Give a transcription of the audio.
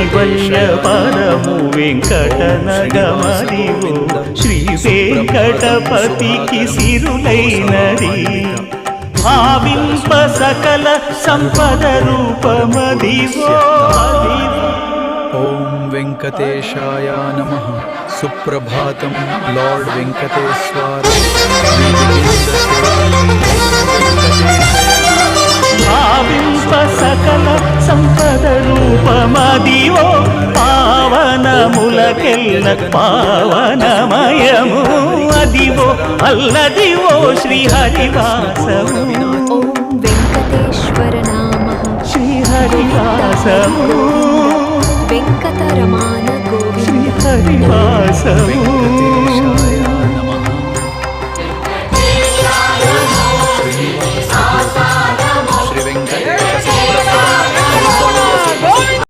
కైవల్య పరము వెంకటనగమదివో శ్రీ వెంకటపతికి సిరులైనది భావింప సకల సంపద రూపమదివో ఓం వెంకటేశాయ నమః. సుప్రభాతం లార్డ్ వెంకటేశ్వర. భావింప సకల సంపద రూపమదివో పావనములకెల్ల పావనమయము అదివో అల్లదివో శ్రీహరివాసము. ఓం వెంకటేశ్వర నామః. శ్రీహరివాసము వెంకటరమణ గోవింద. శ్రీహరివాసము.